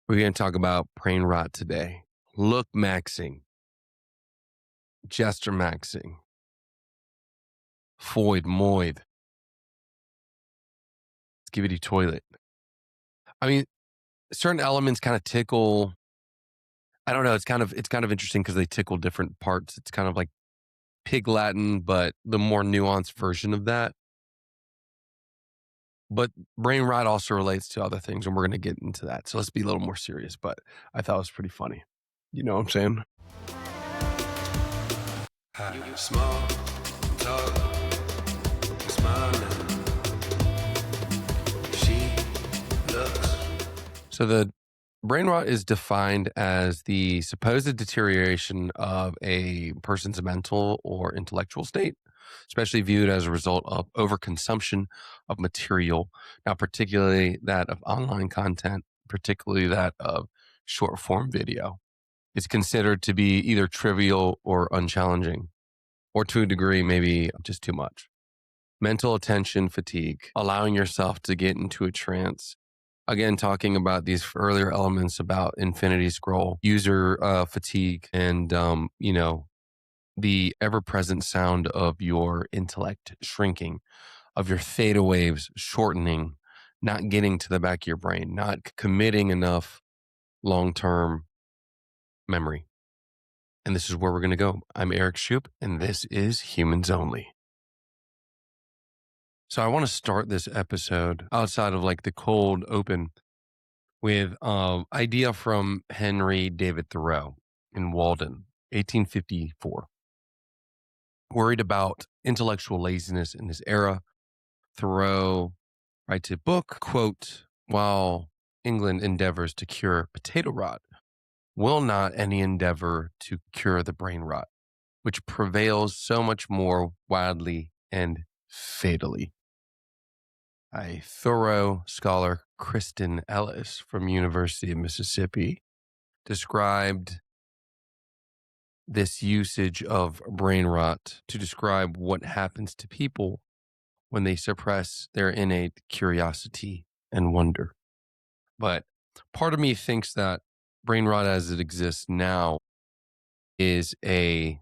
We're going to talk about brain rot today. Look maxing, gesture maxing, foid, moid, skibidi toilet. I mean, certain elements kind of tickle. I don't know. It's kind of interesting because they tickle different parts. It's kind of like pig Latin, but the more nuanced version of that. But brain rot also relates to other things, and we're going to get into that. So let's be a little more serious. But I thought it was pretty funny. You know what I'm saying? You small talk, smiling. She looks. So the brain rot is defined as the supposed deterioration of a person's mental or intellectual state, especially viewed as a result of overconsumption of material, now particularly that of online content, particularly that of short form video. It's considered to be either trivial or unchallenging, or to a degree, maybe just too much. Mental attention fatigue, allowing yourself to get into a trance. Again, talking about these earlier elements about infinity scroll, user fatigue, and the ever-present sound of your intellect shrinking, of your theta waves shortening, not getting to the back of your brain, not committing enough long-term memory. And this is where we're going to go. I'm Eric Shoup, and this is Humans Only. So I want to start this episode outside of like the cold open with idea from Henry David Thoreau in Walden, 1854. Worried about intellectual laziness in his era, Thoreau writes a book, quote, "While England endeavors to cure potato rot, will not any endeavor to cure the brain rot, which prevails so much more wildly and fatally." A Thoreau scholar, Kristen Ellis from University of Mississippi, described this usage of brain rot to describe what happens to people when they suppress their innate curiosity and wonder. But part of me thinks that brain rot as it exists now is a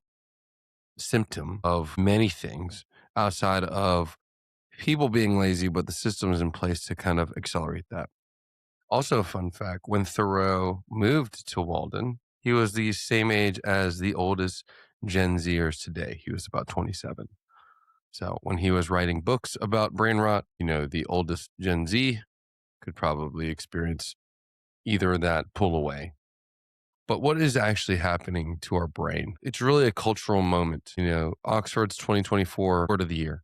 symptom of many things outside of people being lazy, but the systems in place to kind of accelerate that. Also, a fun fact, when Thoreau moved to Walden, he was the same age as the oldest Gen Zers today. He was about 27. So when he was writing books about brain rot, the oldest Gen Z could probably experience either that pull away. But what is actually happening to our brain? It's really a cultural moment. Oxford's 2024 word of the year.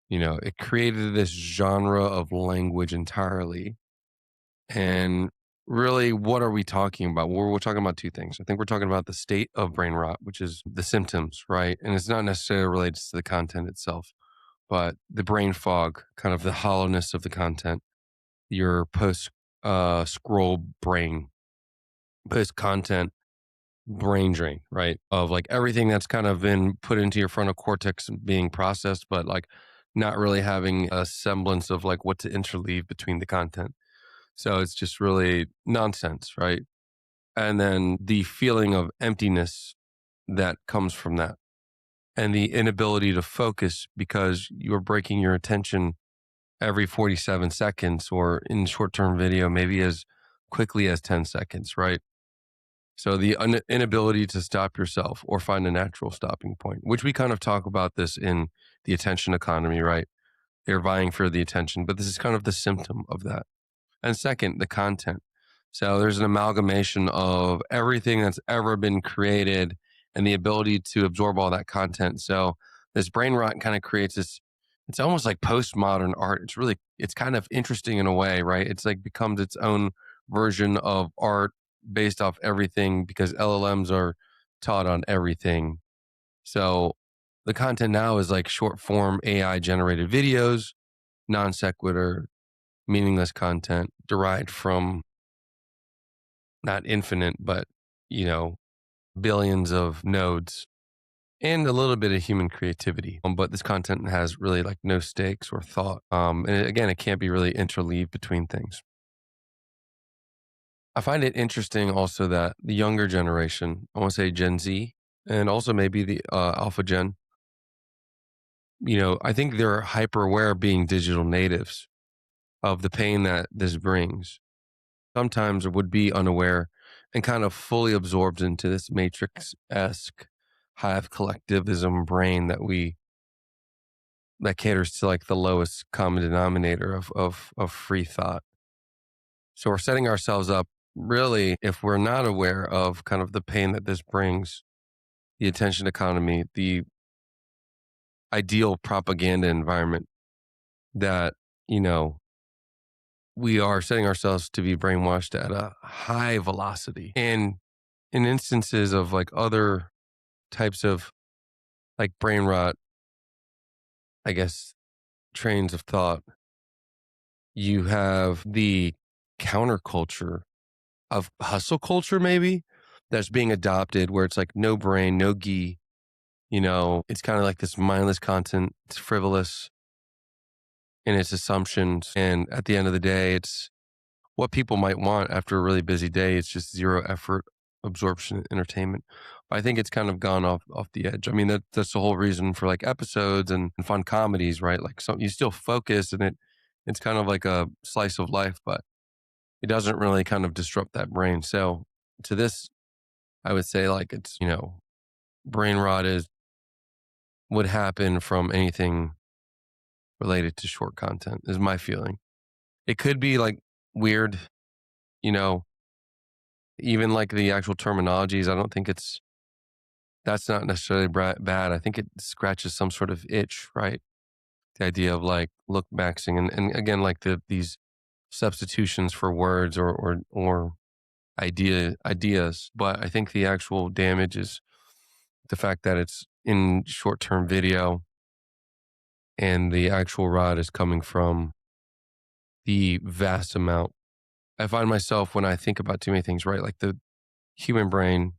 It created this genre of language entirely. And really, what are we talking about? We're talking about two things. I think we're talking about the state of brain rot, which is the symptoms, right? And it's not necessarily related to the content itself, but the brain fog, kind of the hollowness of the content, your post scroll brain, post content brain drain, right? Of like everything that's kind of been put into your frontal cortex and being processed, but like not really having a semblance of like what to interleave between the content. So it's just really nonsense, right? And then the feeling of emptiness that comes from that, and the inability to focus because you're breaking your attention every 47 seconds, or in short term video, maybe as quickly as 10 seconds, right? So the inability to stop yourself or find a natural stopping point, which we kind of talk about this in the attention economy, right? They're vying for the attention, but this is kind of the symptom of that. And second, the content. So there's an amalgamation of everything that's ever been created and the ability to absorb all that content. So this brain rot kind of creates this, it's almost like postmodern art. It's kind of interesting in a way, right? It's like becomes its own version of art based off everything because LLMs are taught on everything. So the content now is like short form AI generated videos, non sequitur, meaningless content derived from not infinite, but, billions of nodes and a little bit of human creativity. But this content has really like no stakes or thought. And again, it can't be really interleaved between things. I find it interesting also that the younger generation, I want to say Gen Z, and also maybe the Alpha Gen, I think they're hyper aware being digital natives of the pain that this brings. Sometimes would be unaware and kind of fully absorbed into this matrix esque hive collectivism brain that caters to like the lowest common denominator of free thought. So we're setting ourselves up really, if we're not aware of kind of the pain that this brings, the attention economy, the ideal propaganda environment that, you know, we are setting ourselves to be brainwashed at a high velocity. And in instances of like other types of like brain rot, I guess, trains of thought, you have the counterculture of hustle culture, maybe that's being adopted where it's like no brain, no gi, it's kind of like this mindless content. It's frivolous in its assumptions. And at the end of the day, it's what people might want after a really busy day. It's just zero effort, absorption, entertainment. But I think it's kind of gone off the edge. I mean, that's the whole reason for like episodes and fun comedies, right? Like you still focus and it's kind of like a slice of life, but it doesn't really kind of disrupt that brain. So to this, I would say like it's, brain rot is would happen from anything related to short content is my feeling. It could be like weird, you know, even like the actual terminologies. I don't think that's not necessarily bad. I think it scratches some sort of itch, right? The idea of like look maxing and again, like these substitutions for words or ideas. But I think the actual damage is the fact that it's in short term video and the actual rod is coming from the vast amount. I find myself when I think about too many things, right? Like the human brain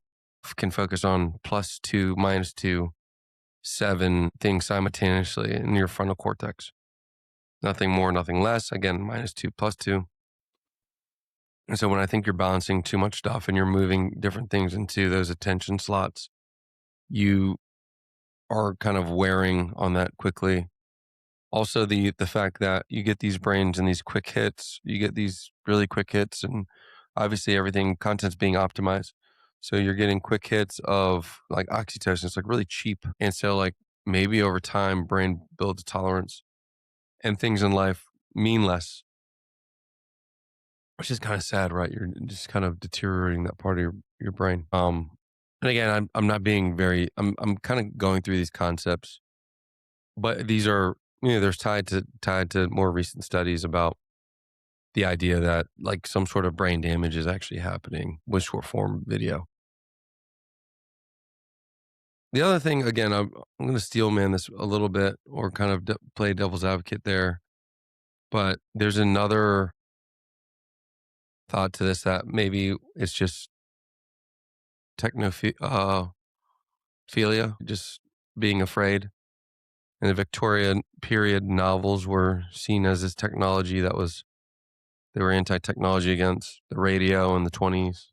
can focus on plus two, minus two, seven things simultaneously in your frontal cortex. Nothing more, nothing less. Again, minus two, plus two. And so when I think you're balancing too much stuff and you're moving different things into those attention slots, you are kind of wearing on that quickly. Also, the fact that you get these brains and these quick hits, you get these really quick hits, and obviously everything content's being optimized. So you're getting quick hits of like oxytocin. It's like really cheap. And so like maybe over time, brain builds tolerance and things in life mean less, which is kind of sad, right? You're just kind of deteriorating that part of your brain. And again, I'm not being very, I'm kind of going through these concepts, but these are, there's tied to more recent studies about the idea that like some sort of brain damage is actually happening with short form video. The other thing, again, I'm going to steel man this a little bit or kind of play devil's advocate there, but there's another thought to this that maybe it's just technophilia, just being afraid. And the Victorian period novels were seen as this technology they were anti-technology against the radio in the 20s,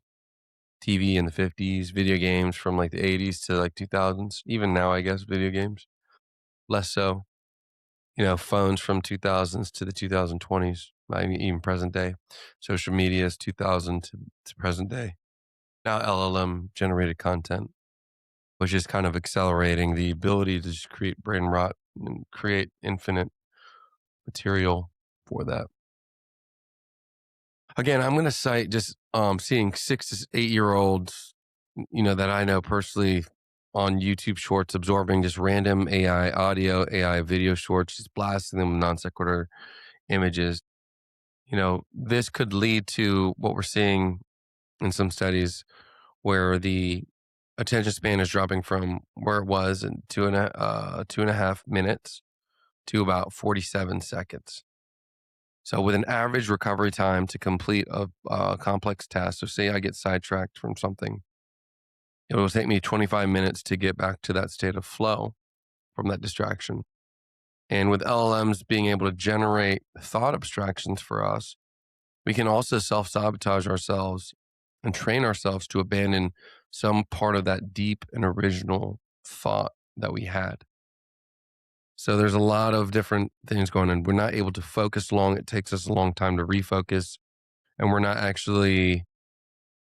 TV in the 50s, video games from like the 80s to like 2000s. Even now, I guess, video games, less so. Phones from 2000s to the 2020s, not even present day. Social media is 2000 to present day. Now LLM generated content, which is kind of accelerating the ability to just create brain rot and create infinite material for that. Again, I'm going to cite just seeing 6 to 8 year olds, that I know personally on YouTube Shorts, absorbing just random AI audio, AI video shorts, just blasting them with non sequitur images. This could lead to what we're seeing in some studies where the attention span is dropping from where it was in 2.5 minutes to about 47 seconds. So with an average recovery time to complete a complex task, so say I get sidetracked from something, it will take me 25 minutes to get back to that state of flow from that distraction. And with LLMs being able to generate thought abstractions for us, We can also self-sabotage ourselves and train ourselves to abandon some part of that deep and original thought that we had. So there's a lot of different things going on. We're not able to focus long. It takes us a long time to refocus, and we're not actually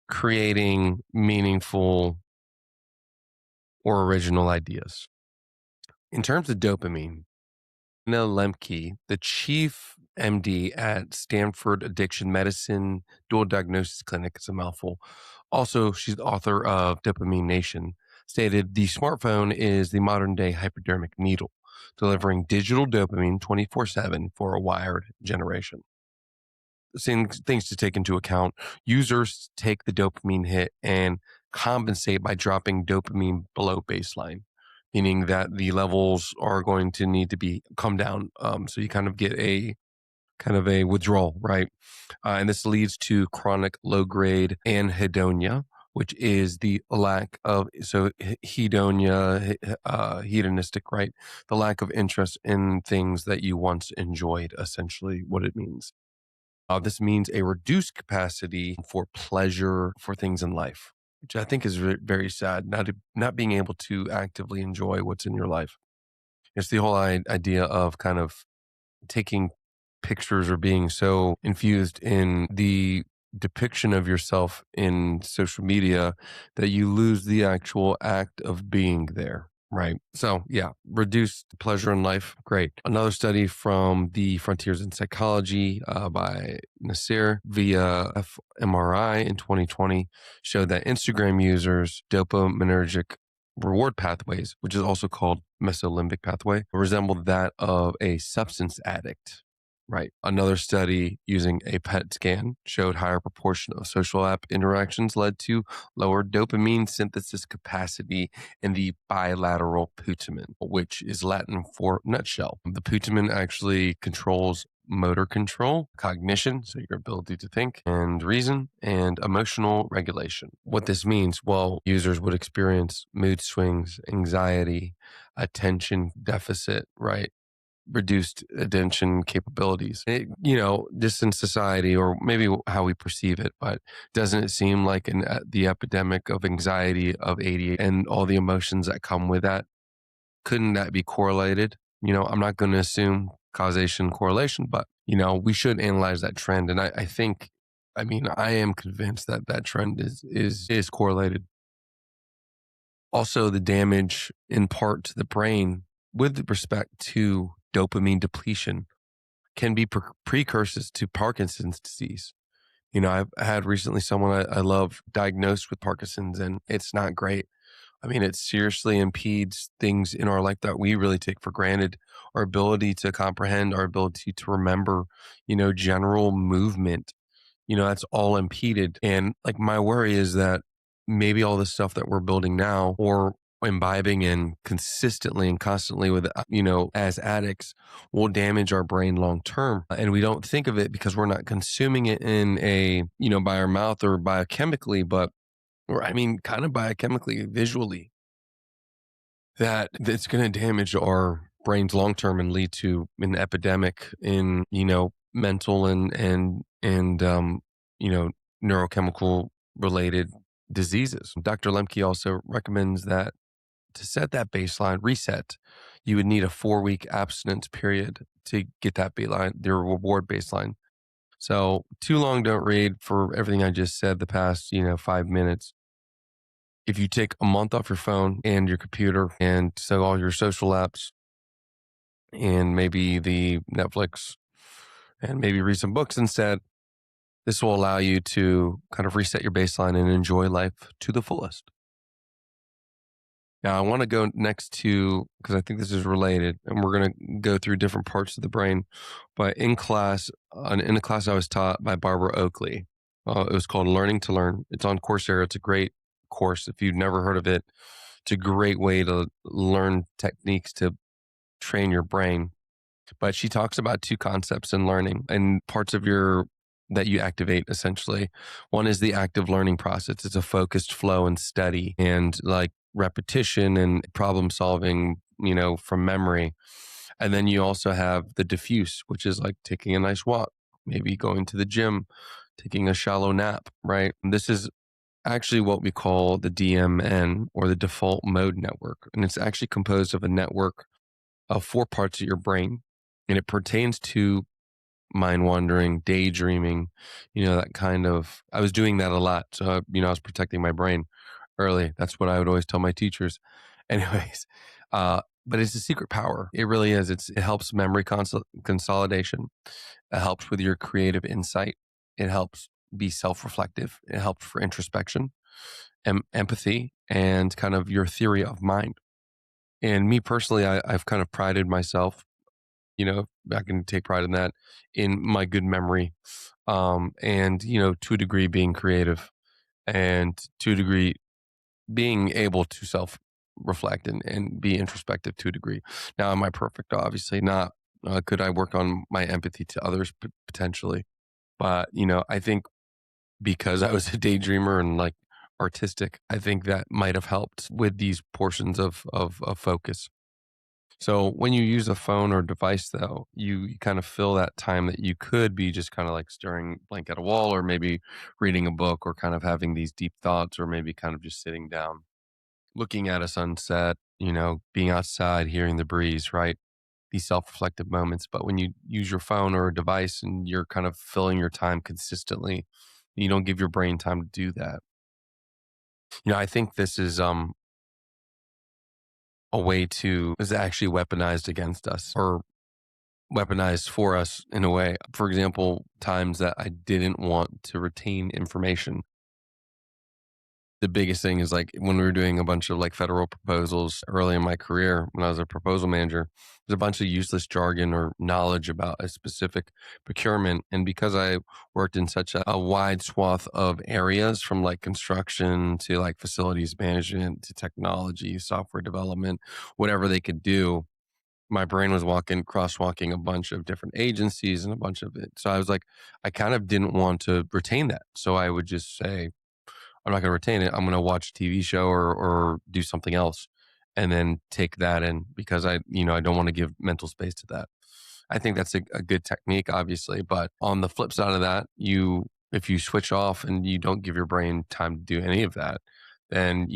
creating meaningful or original ideas. In terms of dopamine, Nina Lemke, the chief MD at Stanford Addiction Medicine Dual Diagnosis Clinic, it's a mouthful. Also, she's the author of Dopamine Nation, stated the smartphone is the modern day hypodermic needle, delivering digital dopamine 24/7 for a wired generation. Things to take into account. Users take the dopamine hit and compensate by dropping dopamine below baseline, meaning that the levels are going to need to be come down. So you kind of get a withdrawal, right? And this leads to chronic low grade anhedonia, which is the lack of hedonia, hedonistic, right? The lack of interest in things that you once enjoyed. Essentially, what it means. This means a reduced capacity for pleasure for things in life, which I think is very sad. Not being able to actively enjoy what's in your life. It's the whole idea of kind of taking pictures or being so infused in the depiction of yourself in social media that you lose the actual act of being there. Right. So, yeah, reduced pleasure in life. Great. Another study from the Frontiers in Psychology by Nasir via fMRI in 2020 showed that Instagram users' dopaminergic reward pathways, which is also called mesolimbic pathway, resembled that of a substance addict. Right. Another study using a PET scan showed higher proportion of social app interactions led to lower dopamine synthesis capacity in the bilateral putamen, which is Latin for nutshell. The putamen actually controls motor control, cognition, so your ability to think and reason, and emotional regulation. What this means, well, users would experience mood swings, anxiety, attention deficit, right? Reduced attention capabilities. Just in society, or maybe how we perceive it, but doesn't it seem like the epidemic of anxiety, of ADHD, and all the emotions that come with that? Couldn't that be correlated? I'm not going to assume causation correlation, but we should analyze that trend. And I think, I am convinced that that trend is correlated. Also, the damage in part to the brain with respect to dopamine depletion can be precursors to Parkinson's disease. I've had recently someone I love diagnosed with Parkinson's, and it's not great. It seriously impedes things in our life that we really take for granted, our ability to comprehend, our ability to remember, general movement. That's all impeded. And like my worry is that maybe all the stuff that we're building now or imbibing in consistently and constantly with, as addicts will damage our brain long term. And we don't think of it because we're not consuming it in by our mouth or biochemically, kind of biochemically, visually, that it's going to damage our brains long term and lead to an epidemic in, mental and neurochemical related diseases. Dr. Lemke also recommends that to set that baseline reset, you would need a 4-week abstinence period to get that baseline, their reward baseline. So too long don't read for everything I just said the past, 5 minutes. If you take a month off your phone and your computer and so all your social apps and maybe the Netflix and maybe read some books instead, this will allow you to kind of reset your baseline and enjoy life to the fullest. Now, I want to go next to, because I think this is related, and we're going to go through different parts of the brain. But in a class I was taught by Barbara Oakley, it was called Learning to Learn. It's on Coursera. It's a great course. If you've never heard of it, it's a great way to learn techniques to train your brain. But she talks about 2 concepts in learning and parts of that you activate essentially. One is the active learning process. It's a focused flow and study and like repetition and problem solving, from memory. And then you also have the diffuse, which is like taking a nice walk, maybe going to the gym, taking a shallow nap, right? This is actually what we call the DMN, or the default mode network. And it's actually composed of a network of four parts of your brain. And it pertains to mind wandering, daydreaming, that kind of, I was doing that a lot. So, I was protecting my brain early. That's what I would always tell my teachers. Anyways, but it's a secret power. It really is. It helps memory consolidation. It helps with your creative insight. It helps be self-reflective. It helps for introspection, empathy, and kind of your theory of mind. And me personally, I've kind of prided myself, I can take pride in that, in my good memory, and to a degree being creative, and to a degree being able to self reflect and be introspective to a degree. Now, am I perfect? Obviously not. Could I work on my empathy to others potentially? But I think because I was a daydreamer and like artistic, I think that might have helped with these portions of focus. So when you use a phone or device, though, you kind of fill that time that you could be just kind of like staring blank at a wall, or maybe reading a book, or kind of having these deep thoughts, or maybe kind of just sitting down, looking at a sunset, being outside, hearing the breeze, right? These self-reflective moments. But when you use your phone or a device and you're kind of filling your time consistently, you don't give your brain time to do that. I think this is a way to is actually weaponized against us, or weaponized for us in a way. For example, times that I didn't want to retain information. The biggest thing is like when we were doing a bunch of like federal proposals early in my career, when I was a proposal manager, there's a bunch of useless jargon or knowledge about a specific procurement. And because I worked in such a wide swath of areas, from like construction to like facilities management to technology, software development, whatever they could do, my brain was crosswalking a bunch of different agencies and a bunch of it. So I was like, I kind of didn't want to retain that. So I would just say, I'm not going to retain it. I'm going to watch a TV show, or do something else, and then take that in, because I don't want to give mental space to that. I think that's a good technique, obviously. But on the flip side of that, if you switch off and you don't give your brain time to do any of that, then,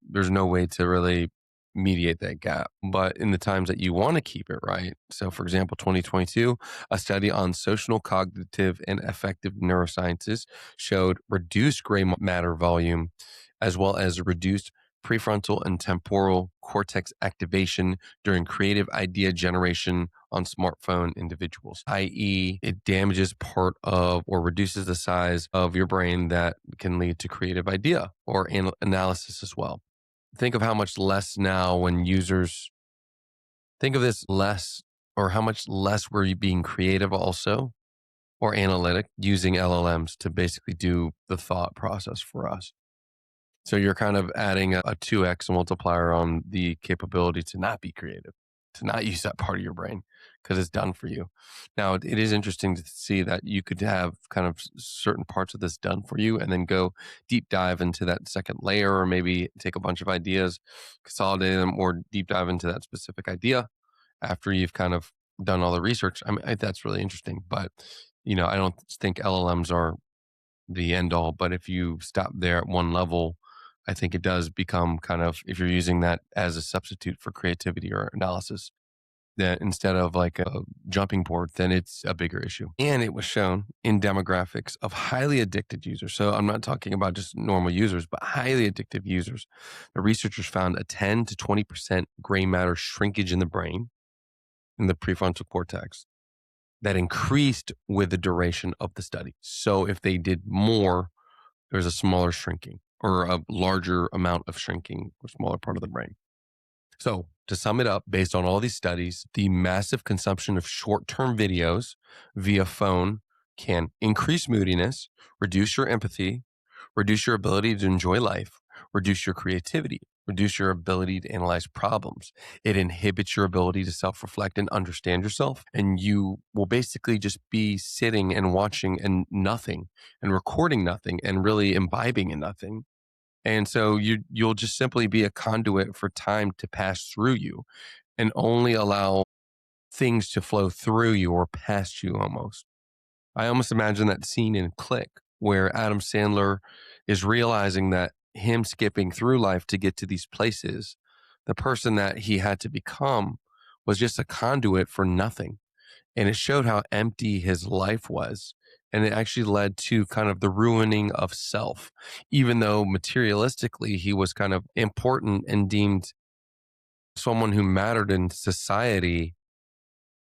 there's no way to really mediate that gap. But in the times that you want to keep it, right? So, for example, 2022, a study on social, cognitive, and affective neurosciences showed reduced gray matter volume, as well as reduced prefrontal and temporal cortex activation during creative idea generation on smartphone individuals, i.e., it damages part of, or reduces the size of your brain that can lead to creative idea or analysis as well. Think of how much less now when users think of this less, or how much less we're being creative also, or analytic, using LLMs to basically do the thought process for us. So you're kind of adding a 2x multiplier on the capability to not be creative, to not use that part of your brain, because it's done for you. Now, it is interesting to see that you could have kind of certain parts of this done for you, and then go deep dive into that second layer, or maybe take a bunch of ideas, consolidate them, or deep dive into that specific idea after you've kind of done all the research. I mean, that's really interesting. But, I don't think LLMs are the end all. But if you stop there at one level, I think it does become kind of, if you're using that as a substitute for creativity or analysis, that instead of like a jumping board, then it's a bigger issue. And it was shown in demographics of highly addicted users. So I'm not talking about just normal users, but highly addictive users. The researchers found a 10 to 20% gray matter shrinkage in the brain, in the prefrontal cortex, that increased with the duration of the study. So if they did more, there's a smaller shrinking, or a larger amount of shrinking, or smaller part of the brain. So to sum it up, based on all these studies, the massive consumption of short-term videos via phone can increase moodiness, reduce your empathy, reduce your ability to enjoy life, reduce your creativity, reduce your ability to analyze problems. It inhibits your ability to self-reflect and understand yourself. And you will basically just be sitting and watching and nothing, and recording nothing, and really imbibing in nothing. And so you'll just simply be a conduit for time to pass through you, and only allow things to flow through you or past you almost. I almost imagine that scene in Click where Adam Sandler is realizing that him skipping through life to get to these places, the person that he had to become was just a conduit for nothing. And it showed how empty his life was. And it actually led to kind of the ruining of self, even though materialistically he was kind of important and deemed someone who mattered in society.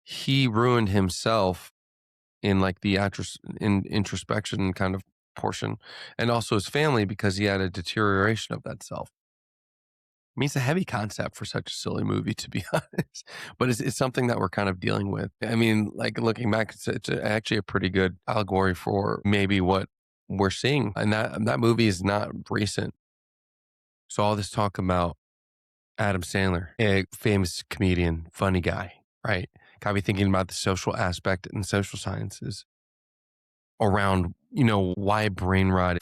He ruined himself in like the in introspection kind of portion, and also his family because he had a deterioration of that self. I mean, it's a heavy concept for such a silly movie, to be honest, but it's something that we're kind of dealing with. I mean, like looking back, it's actually a pretty good allegory for maybe what we're seeing, and that movie is not recent. So all this talk about Adam Sandler, a famous comedian, funny guy, right? Got me thinking about the social aspect and social sciences around, why brain rot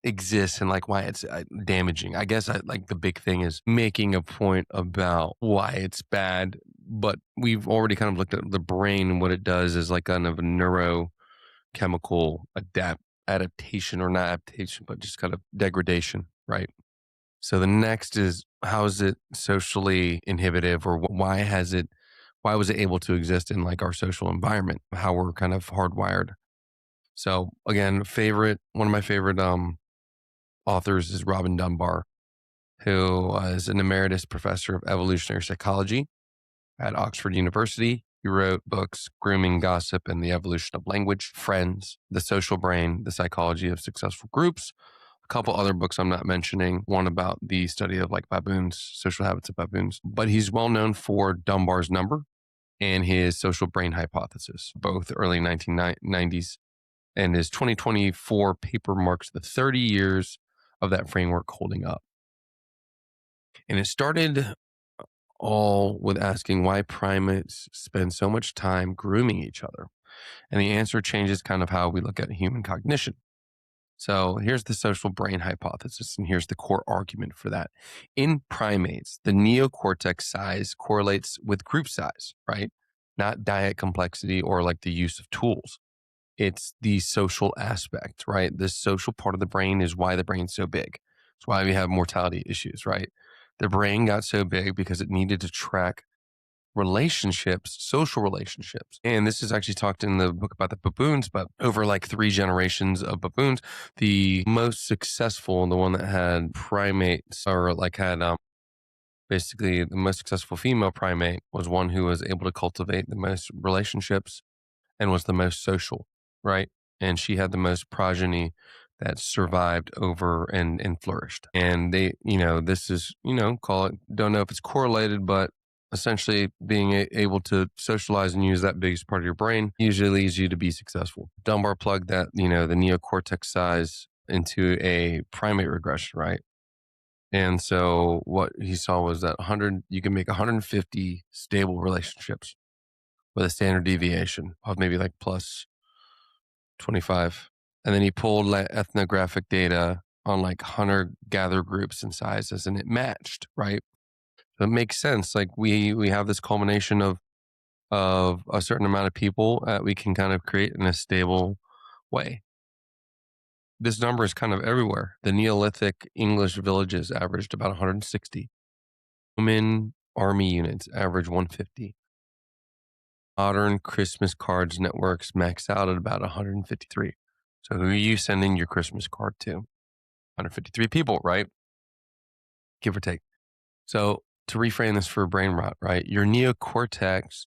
exists and like why it's damaging. I guess like the big thing is making a point about why it's bad, but we've already kind of looked at the brain and what it does is like kind of a neurochemical adaptation or not adaptation, but just kind of degradation, right? So the next is how is it socially inhibitive or why was it able to exist in like our social environment, how we're kind of hardwired. So again, one of my favorite authors is Robin Dunbar, who is an emeritus professor of evolutionary psychology at Oxford University. He wrote books Grooming Gossip and the Evolution of Language, Friends, The Social Brain, The Psychology of Successful Groups. A couple other books I'm not mentioning, one about the study of like baboons, social habits of baboons. But he's well known for Dunbar's number and his social brain hypothesis, both early 1990s. And his 2024 paper marks the 30 years of that framework holding up. And it started all with asking why primates spend so much time grooming each other. And the answer changes kind of how we look at human cognition. So here's the social brain hypothesis, and here's the core argument for that. In primates, the neocortex size correlates with group size, right? Not diet complexity or like the use of tools. It's the social aspect, right? The social part of the brain is why the brain's so big. It's why we have mortality issues, right? The brain got so big because it needed to track relationships, social relationships. And this is actually talked in the book about the baboons, but over like 3 generations of baboons, the most successful, the one that had primates or like had basically the most successful female primate was one who was able to cultivate the most relationships and was the most social, right? And she had the most progeny that survived over and flourished. And they, this is, call it, don't know if it's correlated, but essentially being able to socialize and use that biggest part of your brain usually leads you to be successful. Dunbar plugged that, the neocortex size into a primate regression, right? And so what he saw was that you can make 150 stable relationships with a standard deviation of maybe like plus 25. And then he pulled like ethnographic data on like hunter gatherer groups and sizes and it matched, right? So it makes sense. Like we have this culmination of a certain amount of people that we can kind of create in a stable way. This number is kind of everywhere. The Neolithic English villages averaged about 160. Roman army units average 150. Modern Christmas cards networks max out at about 153. So who are you sending your Christmas card to? 153 people, right? Give or take. So to reframe this for brain rot, right? Your neocortex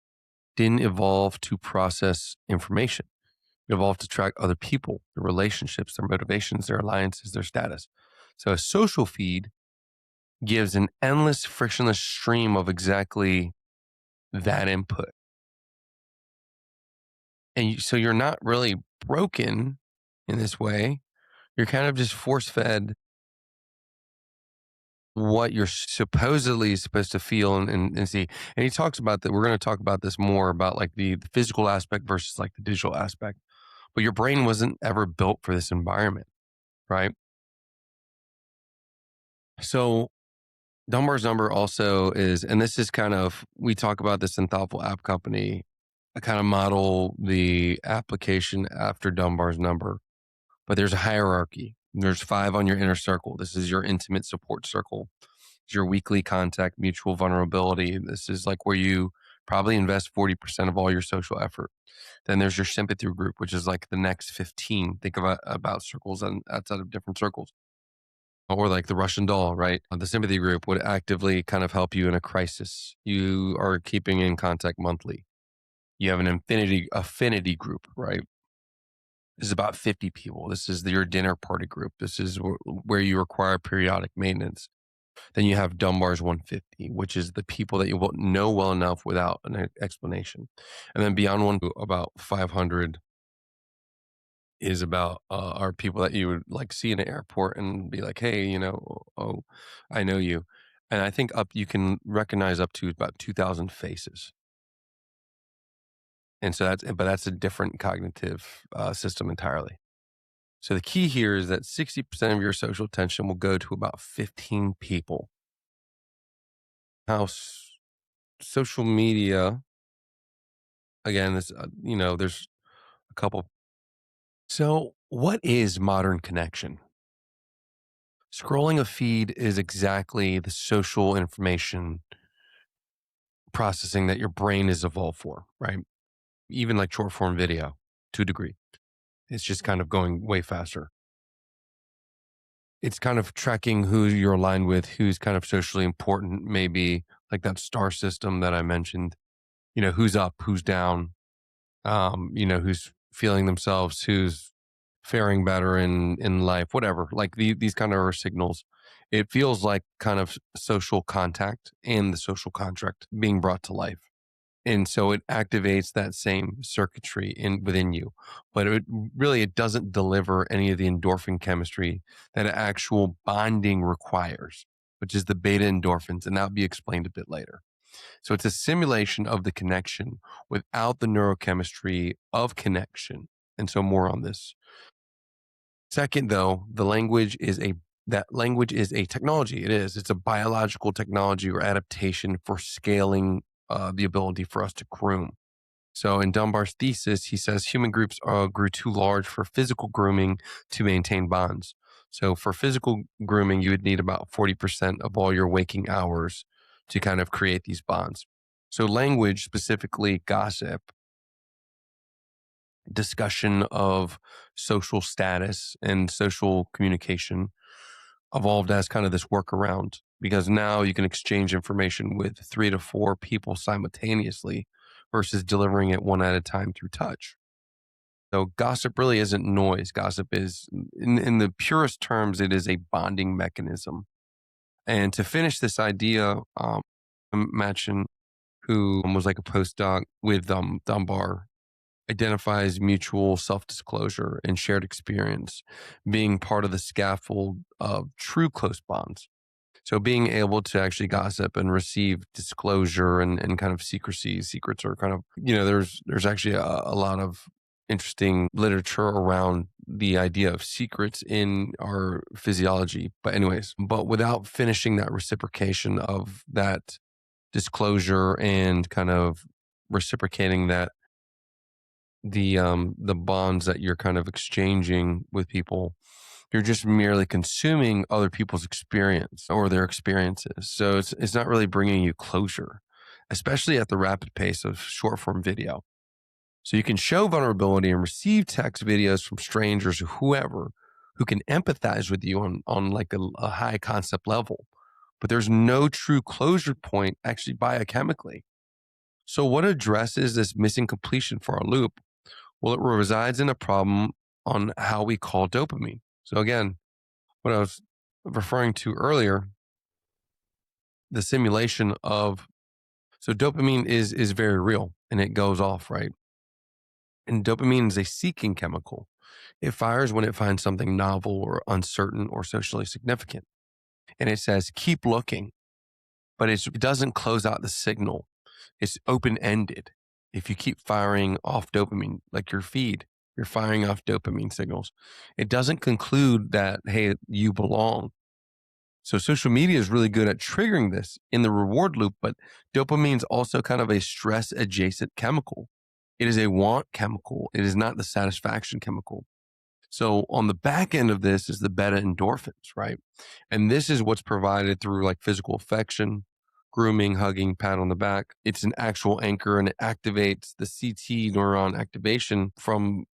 didn't evolve to process information. It evolved to track other people, their relationships, their motivations, their alliances, their status. So a social feed gives an endless frictionless stream of exactly that input. And so you're not really broken in this way. You're kind of just force fed what you're supposedly supposed to feel and see. And he talks about that. We're going to talk about this more about like the physical aspect versus like the digital aspect. But your brain wasn't ever built for this environment, right? So Dunbar's number also is, and this is kind of, we talk about this in Thoughtful App Company I kind of model the application after Dunbar's number, but there's a hierarchy. There's 5 on your inner circle. This is your intimate support circle. It's your weekly contact, mutual vulnerability. This is like where you probably invest 40% of all your social effort. Then there's your sympathy group, which is like the next 15. Think about circles and outside of different circles. Or like the Russian doll, right? The sympathy group would actively kind of help you in a crisis. You are keeping in contact monthly. You have an affinity group, right? This is about 50 people. This is your dinner party group. This is where you require periodic maintenance. Then you have Dunbar's 150, which is the people that you will know well enough without an explanation. And then beyond one, about 500 is about are people that you would like see in an airport and be like, hey, oh, I know you. And I think you can recognize up to about 2,000 faces. And so that's a different cognitive system entirely. So the key here is that 60% of your social attention will go to about 15 people. How social media, again, there's a couple. So what is modern connection? Scrolling a feed is exactly the social information processing that your brain is evolved for, right? Even like short form video to a degree. It's just kind of going way faster. It's kind of tracking who you're aligned with, who's kind of socially important, maybe like that star system that I mentioned, who's up, who's down, who's feeling themselves, who's faring better in life, whatever. Like these kind of are signals. It feels like kind of social contact and the social contract being brought to life. And so it activates that same circuitry within you, but it doesn't deliver any of the endorphin chemistry that actual bonding requires, which is the beta endorphins, and that'll be explained a bit later. So it's a simulation of the connection without the neurochemistry of connection. And so more on this. Second, though, that language is a technology. It is. It's a biological technology or adaptation for scaling the ability for us to groom. So in Dunbar's thesis, he says human groups grew too large for physical grooming to maintain bonds. So for physical grooming, you would need about 40% of all your waking hours to kind of create these bonds. So language, specifically gossip, discussion of social status and social communication evolved as kind of this workaround because now you can exchange information with 3 to 4 people simultaneously versus delivering it one at a time through touch. So gossip really isn't noise. Gossip is, in the purest terms, it is a bonding mechanism. And to finish this idea, Machen, who was like a postdoc with Dunbar, identifies mutual self-disclosure and shared experience being part of the scaffold of true close bonds. So being able to actually gossip and receive disclosure and kind of secrets are kind of, there's actually a lot of interesting literature around the idea of secrets in our physiology. But anyways, without finishing that reciprocation of that disclosure and kind of reciprocating that the bonds that you're kind of exchanging with people, you're just merely consuming other people's experience or their experiences. So it's not really bringing you closure, especially at the rapid pace of short form video. So you can show vulnerability and receive text videos from strangers or whoever who can empathize with you on like a high concept level, but there's no true closure point actually biochemically. So what addresses this missing completion for our loop? Well, it resides in a problem on how we call dopamine. So again, what I was referring to earlier, the simulation of, so dopamine is very real and it goes off, right? And dopamine is a seeking chemical. It fires when it finds something novel or uncertain or socially significant. And it says, keep looking, but it doesn't close out the signal. It's open-ended. If you keep firing off dopamine, like your feed, you're firing off dopamine signals. It doesn't conclude that, hey, you belong. So social media is really good at triggering this in the reward loop, but dopamine's also kind of a stress adjacent chemical. It is a want chemical. It is not the satisfaction chemical. So on the back end of this is the beta endorphins, right? And this is what's provided through like physical affection, grooming, hugging, pat on the back. It's an actual anchor and it activates the CT neuron activation from,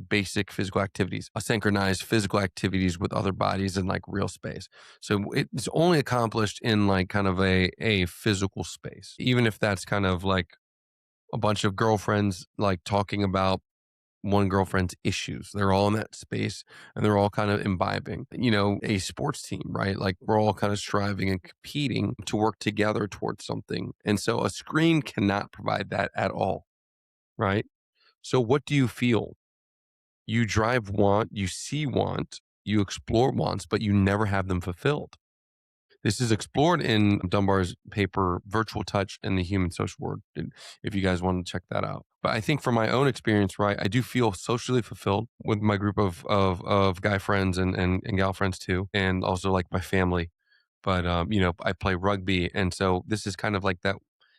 basic physical activities, synchronized physical activities with other bodies in like real space. So it's only accomplished in like kind of a physical space, even if that's kind of like a bunch of girlfriends like talking about one girlfriend's issues. They're all in that space and they're all kind of imbibing, a sports team, right? Like we're all kind of striving and competing to work together towards something. And so a screen cannot provide that at all, right? So what do you feel? You drive want, you see want, you explore wants, but you never have them fulfilled. This is explored in Dunbar's paper, Virtual Touch and the Human Social World, if you guys want to check that out. But I think from my own experience, right, I do feel socially fulfilled with my group of guy friends and gal friends too, and also like my family. But, I play rugby. And so this is kind of like that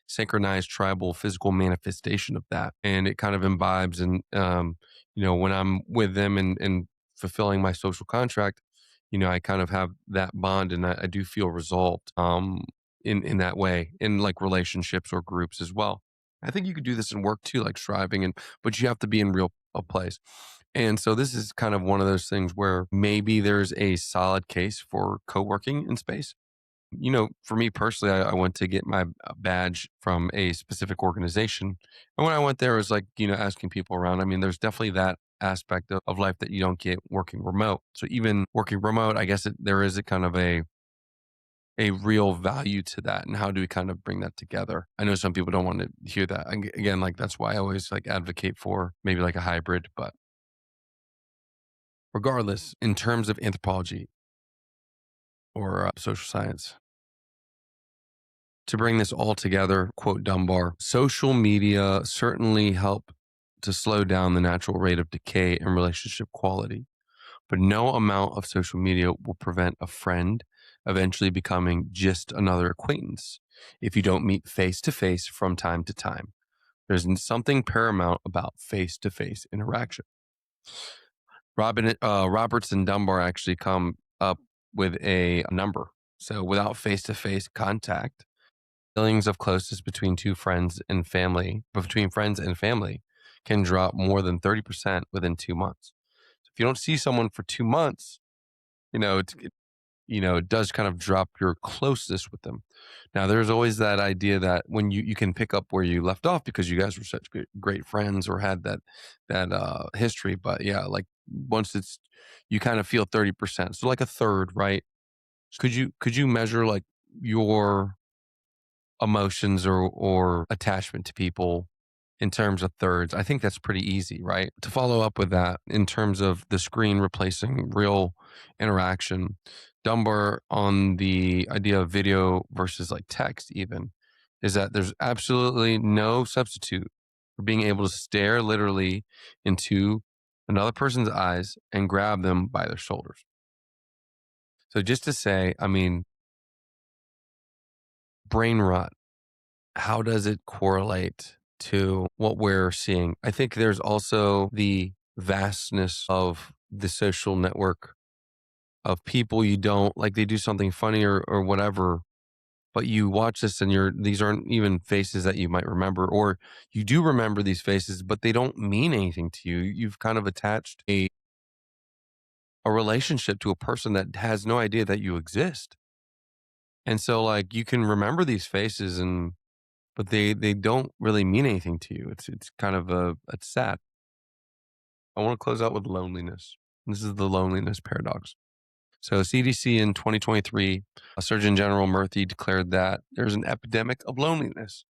synchronized tribal physical manifestation of that. And it kind of imbibes. And, when I'm with them and fulfilling my social contract, I kind of have that bond and I do feel resolved in that way in like relationships or groups as well. I think you could do this in work too, like striving, but you have to be in real a place. And so this is kind of one of those things where maybe there's a solid case for co-working in space. For me personally, I went to get my badge from a specific organization. And when I went there, it was like, asking people around. I mean, there's definitely that aspect of life that you don't get working remote. So even working remote, I guess there is a kind of a real value to that. And how do we kind of bring that together? I know some people don't want to hear that. Again, like that's why I always like advocate for maybe like a hybrid. But regardless, in terms of anthropology or social science, to bring this all together, quote Dunbar, social media certainly help to slow down the natural rate of decay in relationship quality, but no amount of social media will prevent a friend eventually becoming just another acquaintance if you don't meet face to face from time to time. There's something paramount about face to face interaction. Roberts and Dunbar actually come up with a number. So without face to face contact, feelings of closeness between friends and family can drop more than 30% within 2 months. So if you don't see someone for 2 months, it does kind of drop your closeness with them. Now, there's always that idea that when you can pick up where you left off because you guys were such great friends or had that history. But yeah, like once you kind of feel 30%. So like a third, right? Could you measure like your emotions or attachment to people in terms of thirds? I think that's pretty easy, right? To follow up with that, in terms of the screen replacing real interaction, Dunbar on the idea of video versus like text, even, is that there's absolutely no substitute for being able to stare literally into another person's eyes and grab them by their shoulders. So just to say, I mean, brain rot, how does it correlate to what we're seeing? I think there's also the vastness of the social network of people you don't like, they do something funny or whatever, but you watch this and these aren't even faces that you might remember, or you do remember these faces, but they don't mean anything to you. You've kind of attached a relationship to a person that has no idea that you exist. And so like you can remember these faces but they don't really mean anything to you. It's kind of it's sad. I want to close out with loneliness. This is the loneliness paradox. So CDC in 2023, Surgeon General Murthy declared that there's an epidemic of loneliness.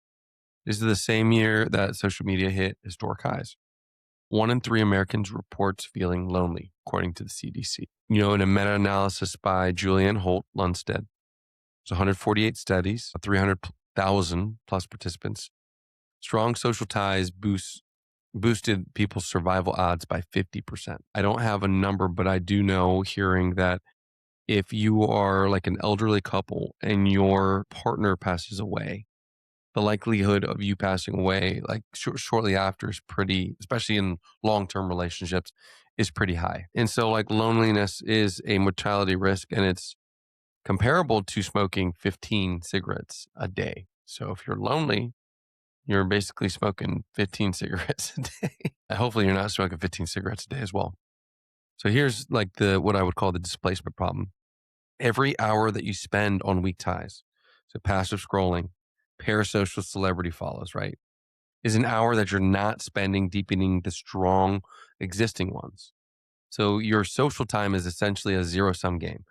This is the same year that social media hit historic highs. 1 in 3 Americans reports feeling lonely, according to the CDC. In a meta-analysis by Julianne Holt Lundstedt, it's 148 studies, 300,000 plus participants. Strong social ties boosted people's survival odds by 50%. I don't have a number, but I do know hearing that if you are like an elderly couple and your partner passes away, the likelihood of you passing away like shortly after is pretty, especially in long-term relationships, is pretty high. And so like loneliness is a mortality risk, and it's comparable to smoking 15 cigarettes a day. So if you're lonely, you're basically smoking 15 cigarettes a day. Hopefully you're not smoking 15 cigarettes a day as well. So here's like the what I would call the displacement problem. Every hour that you spend on weak ties, so passive scrolling, parasocial celebrity follows, right, is an hour that you're not spending deepening the strong existing ones. So your social time is essentially a zero sum game.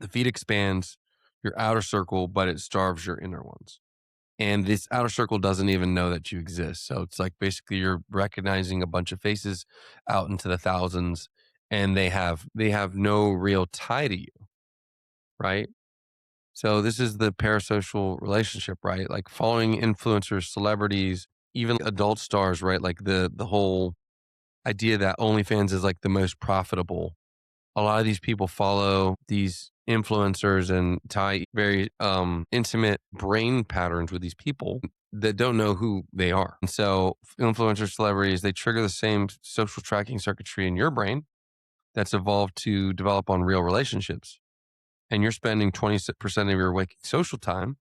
The feed expands your outer circle, but it starves your inner ones. And this outer circle doesn't even know that you exist. So it's like basically you're recognizing a bunch of faces out into the thousands, and they have no real tie to you, right? So this is the parasocial relationship, right? Like following influencers, celebrities, even adult stars, right? Like the whole idea that OnlyFans is like the most profitable. A lot of these people follow these influencers and tie very intimate brain patterns with these people that don't know who they are. And so influencers, celebrities, they trigger the same social tracking circuitry in your brain that's evolved to develop on real relationships. And you're spending 20% of your waking social time,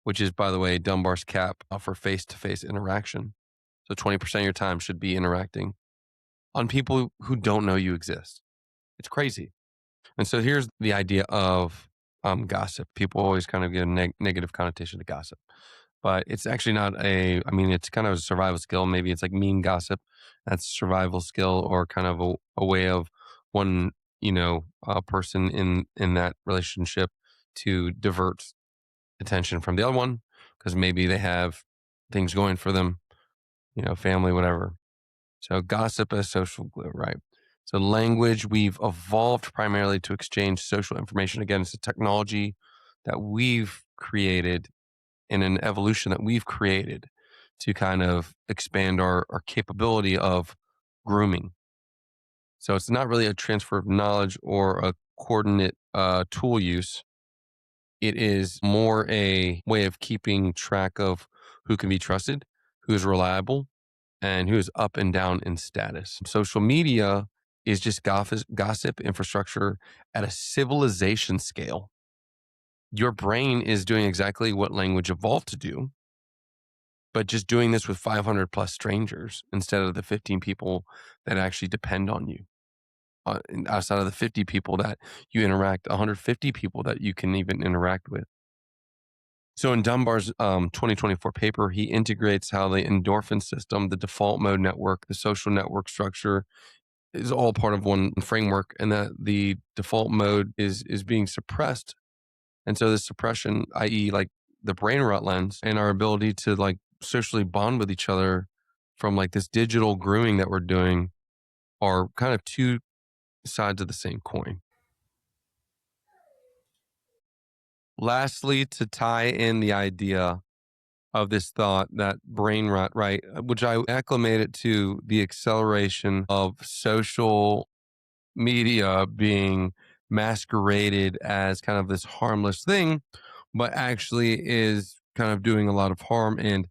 which is, by the way, Dunbar's cap for face-to-face interaction. So 20% of your time should be interacting on people who don't know you exist. It's crazy. And so here's the idea of gossip. People always kind of give a negative connotation to gossip, but it's actually not I mean, it's kind of a survival skill. Maybe it's like mean gossip. That's a survival skill, or kind of a way of one, a person in that relationship to divert attention from the other one because maybe they have things going for them, family, whatever. So gossip as social glue, right? So language, we've evolved primarily to exchange social information. Again, it's a technology that we've created in an evolution that we've created to kind of expand our capability of grooming. So it's not really a transfer of knowledge or a coordinate tool use. It is more a way of keeping track of who can be trusted, who is reliable, and who is up and down in status. Social media is just gossip infrastructure at a civilization scale. Your brain is doing exactly what language evolved to do, but just doing this with 500 plus strangers instead of the 15 people that actually depend on you. And outside of the 50 people that you interact, 150 people that you can even interact with. So in Dunbar's 2024 paper, he integrates how the endorphin system, the default mode network, the social network structure is all part of one framework, and that the default mode is being suppressed. And so this suppression, i.e., like the Brainrot lens and our ability to like socially bond with each other from like this digital grooming that we're doing, are kind of two sides of the same coin. Lastly, to tie in the idea of this thought that brain rot, right, which I acclimate it to the acceleration of social media being masqueraded as kind of this harmless thing, but actually is kind of doing a lot of harm, and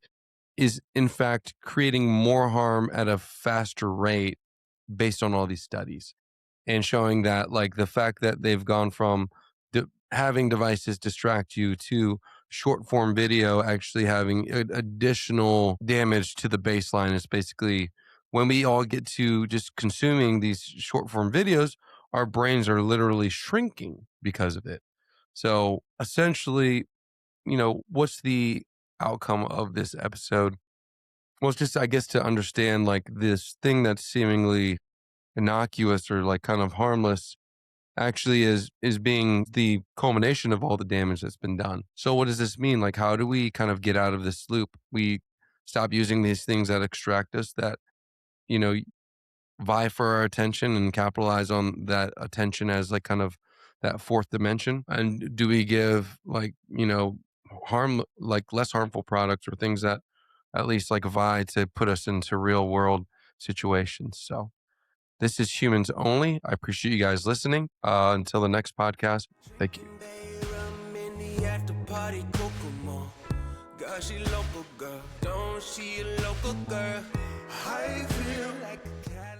is in fact creating more harm at a faster rate based on all these studies, and showing that like the fact that they've gone from having devices distract you to short form video actually having additional damage to the baseline. Is basically when we all get to just consuming these short form videos, our brains are literally shrinking because of it. So essentially, what's the outcome of this episode? Well, it's just, I guess, to understand like this thing that's seemingly innocuous or like kind of harmless actually is being the culmination of all the damage that's been done. So what does this mean? Like, how do we kind of get out of this loop? We stop using these things that extract us, that, you know, vie for our attention and capitalize on that attention as like kind of that fourth dimension. And do we give like, harm, like less harmful products or things that at least like vie to put us into real world situations? So this is Humans Only. I appreciate you guys listening. Until the next podcast, thank you. Cause she local girl, don't she a local girl? I feel like a cat.